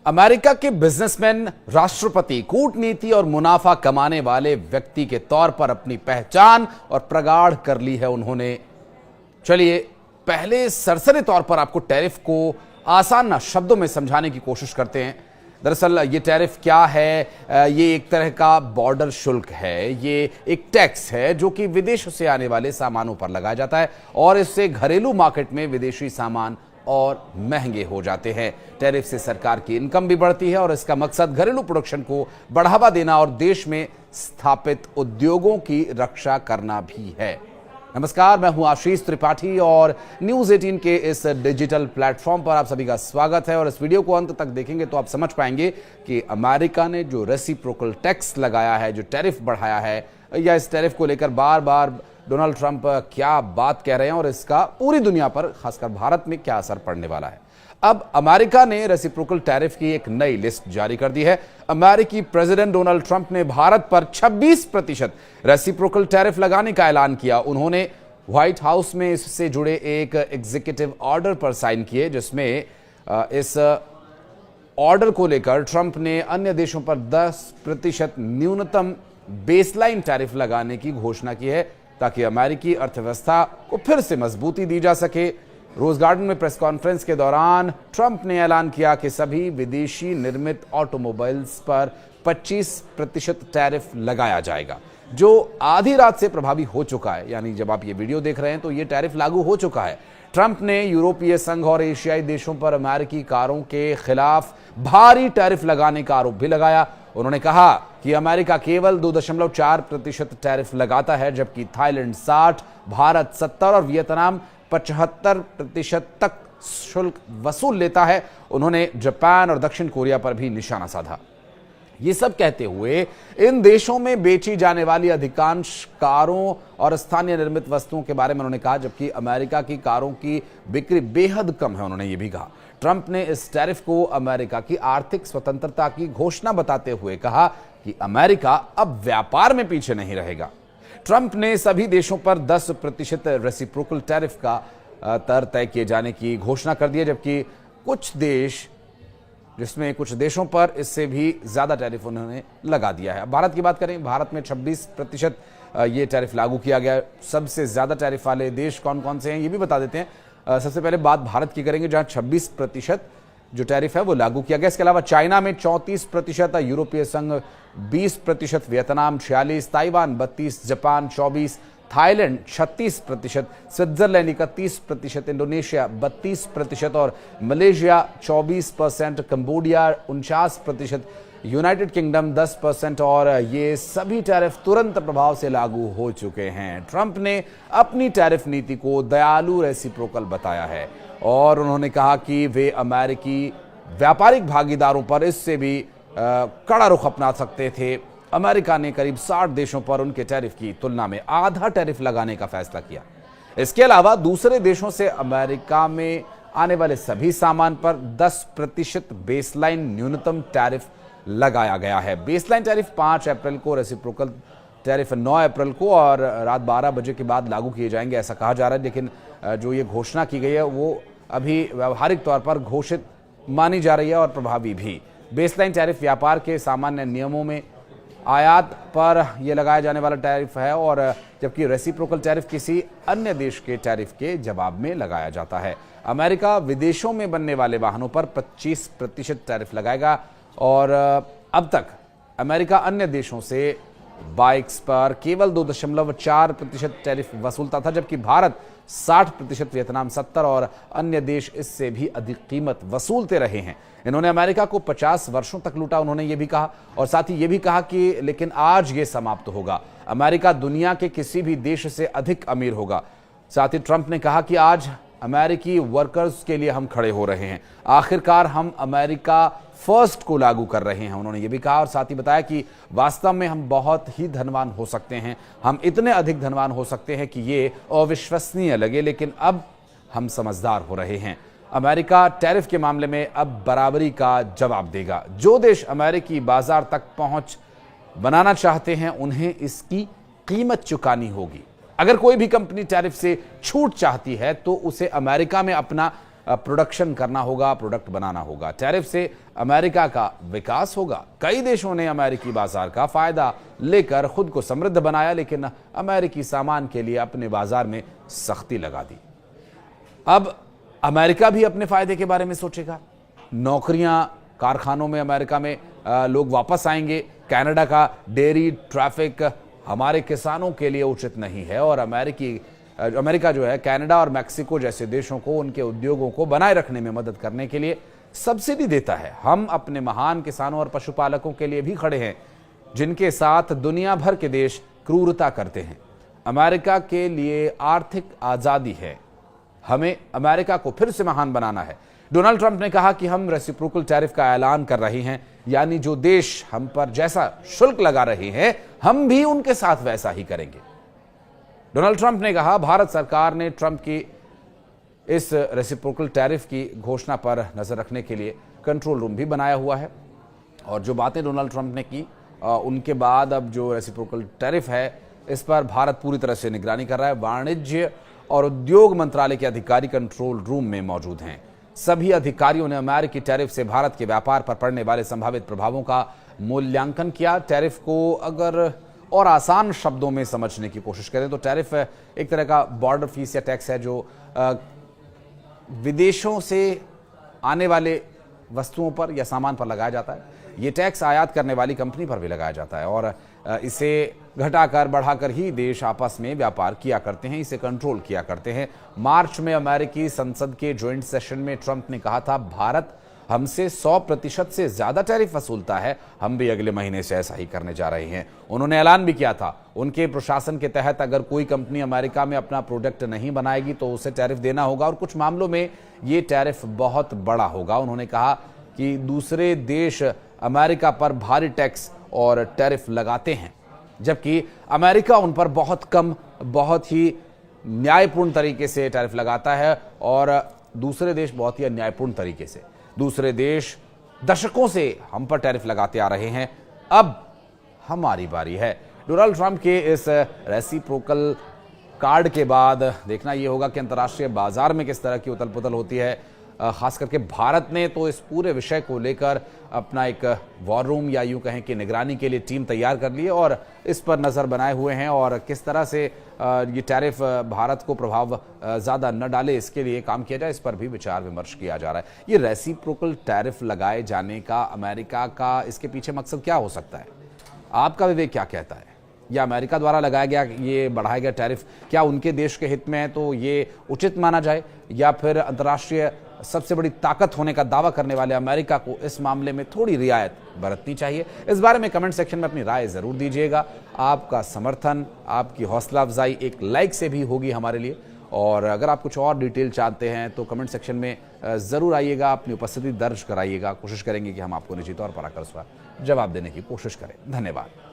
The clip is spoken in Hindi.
अमेरिका के बिजनेसमैन, राष्ट्रपति, कूटनीति और मुनाफा कमाने वाले व्यक्ति के तौर पर अपनी पहचान और प्रगाढ़ कर ली है उन्होंने। चलिए पहले सरसरी तौर पर आपको टैरिफ को आसान शब्दों में समझाने की कोशिश करते हैं। दरअसल ये टैरिफ क्या है? ये एक तरह का बॉर्डर शुल्क है, ये एक टैक्स है जो कि विदेशों से आने वाले सामानों पर लगाया जाता है और इससे घरेलू मार्केट में विदेशी सामान और महंगे हो जाते हैं। टैरिफ से सरकार की इनकम भी बढ़ती है और इसका मकसद घरेलू प्रोडक्शन को बढ़ावा देना और देश में स्थापित उद्योगों की रक्षा करना भी है। नमस्कार, मैं हूं आशीष त्रिपाठी और न्यूज 18 के इस डिजिटल प्लेटफॉर्म पर आप सभी का स्वागत है। और इस वीडियो को अंत तक देखेंगे तो आप समझ पाएंगे कि अमेरिका ने जो रेसिप्रोकल टैक्स लगाया है, जो टैरिफ बढ़ाया है, या इस टैरिफ को लेकर बार बार डोनाल्ड ट्रंप क्या बात कह रहे हैं और इसका पूरी दुनिया पर, खासकर भारत में, क्या असर पड़ने वाला है। अब अमेरिका ने रेसिप्रोकल टैरिफ की एक नई लिस्ट जारी कर दी है। अमेरिकी प्रेसिडेंट डोनाल्ड ट्रंप ने भारत पर 26% रेसिप्रोकल टैरिफ लगाने का ऐलान किया। उन्होंने व्हाइट हाउस में इससे जुड़े एक एग्जीक्यूटिव ऑर्डर पर साइन किए, जिसमें इस ऑर्डर को लेकर ट्रंप ने अन्य देशों पर 10% न्यूनतम बेसलाइन टैरिफ लगाने की घोषणा की है, ताकि अमेरिकी अर्थव्यवस्था को फिर से मजबूती दी जा सके। रोज गार्डन में प्रेस कॉन्फ्रेंस के दौरान ट्रंप ने ऐलान किया कि सभी विदेशी निर्मित ऑटोमोबाइल्स पर 25% टैरिफ लगाया जाएगा, जो आधी रात से प्रभावी हो चुका है। यानी जब आप ये वीडियो देख रहे हैं तो ये टैरिफ लागू हो चुका है। ट्रंप ने यूरोपीय संघ और एशियाई देशों पर अमेरिकी कारों के खिलाफ भारी टैरिफ लगाने का आरोप भी लगाया। उन्होंने कहा कि अमेरिका केवल 2.4% टैरिफ लगाता है, जबकि थाईलैंड 60%, भारत 70% और वियतनाम 75% तक शुल्क वसूल लेता है। उन्होंने जापान और दक्षिण कोरिया पर भी निशाना साधा। ये सब कहते हुए इन देशों में बेची जाने वाली अधिकांश कारों और स्थानीय निर्मित वस्तुओं के बारे में उन्होंने कहा, जबकि अमेरिका की कारों की बिक्री बेहद कम है। उन्होंने ये भी कहा। ट्रंप ने इस टैरिफ को अमेरिका की आर्थिक स्वतंत्रता की घोषणा बताते हुए कहा कि अमेरिका अब व्यापार में पीछे नहीं रहेगा। ट्रंप ने सभी देशों पर 10% रेसिप्रोकल टैरिफ का दर तय किए जाने की घोषणा कर दी है, जबकि कुछ देशों पर इससे भी ज्यादा टैरिफ उन्होंने लगा दिया है। भारत की बात करें, भारत में 26% ये टैरिफ लागू किया गया। सबसे ज्यादा टैरिफ वाले देश कौन कौन से हैं ये भी बता देते हैं। सबसे पहले बात भारत की करेंगे, जहां 26% जो टैरिफ है वो लागू किया गया। इसके अलावा चाइना में 34%, यूरोपीय संघ 20%, Vietnam 46%, Taiwan 32%, Japan 24%, Thailand 36%, Switzerland 31%, Indonesia 32% और मलेशिया 24%, कंबोडिया 49%, यूनाइटेड किंगडम 10% और ये सभी टैरिफ तुरंत प्रभाव से लागू हो चुके हैं। ट्रंप ने अपनी टैरिफ नीति को दयालु रेसिप्रोकल बताया है और उन्होंने कहा कि वे अमेरिकी व्यापारिक भागीदारों पर इससे भी कड़ा रुख अपना सकते थे। अमेरिका ने करीब 60 देशों पर उनके टैरिफ की तुलना में आधा टैरिफ लगाने का फैसला किया। इसके अलावा दूसरे देशों से अमेरिका में आने वाले सभी सामान पर 10% बेसलाइन न्यूनतम टैरिफ लगाया गया है। बेसलाइन टैरिफ 5 अप्रैल को, रेसिप्रोकल टैरिफ 9 अप्रैल को और रात 12 बजे के बाद लागू किए जाएंगे, ऐसा कहा जा रहा है। लेकिन जो ये घोषणा की गई है वो अभी व्यावहारिक तौर पर घोषित मानी जा रही है और प्रभावी भी। बेसलाइन टैरिफ व्यापार के सामान्य नियमों में आयात पर यह लगाया जाने वाला टैरिफ है, और जबकि रेसिप्रोकल टैरिफ किसी अन्य देश के टैरिफ के जवाब में लगाया जाता है। अमेरिका विदेशों में बनने वाले वाहनों पर 25% टैरिफ लगाएगा और अब तक अमेरिका अन्य देशों से बाइक्स पर केवल 2.4% टैरिफ वसूलता था, जबकि भारत 60%, वियतनाम 70% और अन्य देश इससे भी अधिक कीमत वसूलते रहे हैं। इन्होंने अमेरिका को 50 वर्षों तक लूटा, उन्होंने ये भी कहा। और साथ ही ये भी कहा कि लेकिन आज ये समाप्त होगा, अमेरिका दुनिया के किसी भी देश से अधिक अमीर होगा। साथ ही ट्रंप ने कहा कि आज अमेरिकी वर्कर्स के लिए हम खड़े हो रहे हैं, आखिरकार हम अमेरिका फर्स्ट को लागू कर रहे हैं, उन्होंने ये भी कहा। और साथ ही बताया कि वास्तव में हम बहुत ही धनवान हो सकते हैं, हम इतने अधिक धनवान हो सकते हैं कि ये अविश्वसनीय लगे, लेकिन अब हम समझदार हो रहे हैं। अमेरिका टैरिफ के मामले में अब बराबरी का जवाब देगा। जो देश अमेरिकी बाजार तक पहुंच बनाना चाहते हैं उन्हें इसकी कीमत चुकानी होगी। अगर कोई भी कंपनी टैरिफ से छूट चाहती है तो उसे अमेरिका में अपना प्रोडक्शन करना होगा, प्रोडक्ट बनाना होगा। टैरिफ से अमेरिका का विकास होगा। कई देशों ने अमेरिकी बाजार का फायदा लेकर खुद को समृद्ध बनाया, लेकिन अमेरिकी सामान के लिए अपने बाजार में सख्ती लगा दी। अब अमेरिका भी अपने फायदे के बारे में सोचेगा। नौकरियां कारखानों में अमेरिका में लोग वापस आएंगे। कनाडा का डेयरी ट्रैफिक हमारे किसानों के लिए उचित नहीं है और अमेरिका जो है कनाडा और मैक्सिको जैसे देशों को उनके उद्योगों को बनाए रखने में मदद करने के लिए सब्सिडी देता है। हम अपने महान किसानों और पशुपालकों के लिए भी खड़े हैं, जिनके साथ दुनिया भर के देश क्रूरता करते हैं। अमेरिका के लिए आर्थिक आजादी है। हमें अमेरिका को फिर से महान बनाना है। डोनाल्ड ट्रंप ने कहा कि हम रेसिप्रोकल टैरिफ का ऐलान कर रहे हैं, यानी जो देश हम पर जैसा शुल्क लगा रहे हैं हम भी उनके साथ वैसा ही करेंगे। डोनाल्ड ट्रंप ने कहा, भारत सरकार ने ट्रंप की इस रेसिप्रोकल टैरिफ की घोषणा पर नजर रखने के लिए कंट्रोल रूम भी बनाया हुआ है और जो बातें डोनाल्ड ट्रंप ने की उनके बाद अब जो रेसिप्रोकल टैरिफ है इस पर भारत पूरी तरह से निगरानी कर रहा है। वाणिज्य और उद्योग मंत्रालय के अधिकारी कंट्रोल रूम में मौजूद हैं। सभी अधिकारियों ने अमेरिकी टैरिफ से भारत के व्यापार पर पड़ने वाले संभावित प्रभावों का मूल्यांकन किया। टैरिफ को अगर और आसान शब्दों में समझने की कोशिश करें तो टैरिफ एक तरह का बॉर्डर फीस या टैक्स है जो विदेशों से आने वाले वस्तुओं पर या सामान पर लगाया जाता है। ये टैक्स आयात करने वाली कंपनी पर भी लगाया जाता है और इसे घटाकर बढ़ाकर ही देश आपस में व्यापार किया करते हैं, इसे कंट्रोल किया करते हैं। मार्च में अमेरिकी संसद के ज्वाइंट सेशन में ट्रंप ने कहा था, भारत हमसे 100% से ज्यादा टैरिफ वसूलता है, हम भी अगले महीने से ऐसा ही करने जा रहे हैं। उन्होंने ऐलान भी किया था, उनके प्रशासन के तहत अगर कोई कंपनी अमेरिका में अपना प्रोडक्ट नहीं बनाएगी तो उसे टैरिफ देना होगा और कुछ मामलों में ये टैरिफ बहुत बड़ा होगा। उन्होंने कहा कि दूसरे देश अमेरिका पर भारी टैक्स और टैरिफ लगाते हैं, जबकि अमेरिका उन पर बहुत कम, बहुत ही न्यायपूर्ण तरीके से टैरिफ लगाता है और दूसरे देश बहुत ही अन्यायपूर्ण तरीके से। दूसरे देश दशकों से हम पर टैरिफ लगाते आ रहे हैं, अब हमारी बारी है। डोनाल्ड ट्रंप के इस रेसिप्रोकल कार्ड के बाद देखना यह होगा कि अंतर्राष्ट्रीय बाजार में किस तरह की उथल पुथल होती है। खास करके भारत ने तो इस पूरे विषय को लेकर अपना एक वॉर रूम या यूं कहें कि निगरानी के लिए टीम तैयार कर ली है और इस पर नजर बनाए हुए हैं और किस तरह से ये टैरिफ भारत को प्रभाव ज्यादा न डाले इसके लिए काम किया जाए, इस पर भी विचार विमर्श किया जा रहा है। ये रेसिप्रोकल टैरिफ लगाए जाने का अमेरिका का इसके पीछे मकसद क्या हो सकता है? आपका विवेक क्या कहता है? या अमेरिका द्वारा लगाया गया ये बढ़ाया गया टैरिफ क्या उनके देश के हित में है तो ये उचित माना जाए, या फिर अंतर्राष्ट्रीय सबसे बड़ी ताकत होने का दावा करने वाले अमेरिका को इस मामले में थोड़ी रियायत बरतनी चाहिए? इस बारे में कमेंट सेक्शन में अपनी राय जरूर दीजिएगा। आपका समर्थन, आपकी हौसला अफजाई एक लाइक से भी होगी हमारे लिए। और अगर आप कुछ और डिटेल चाहते हैं तो कमेंट सेक्शन में जरूर आइएगा, अपनी उपस्थिति दर्ज कराइएगा। कोशिश करेंगे कि हम आपको निजी तौर पर आकर उसका जवाब देने की कोशिश करें। धन्यवाद।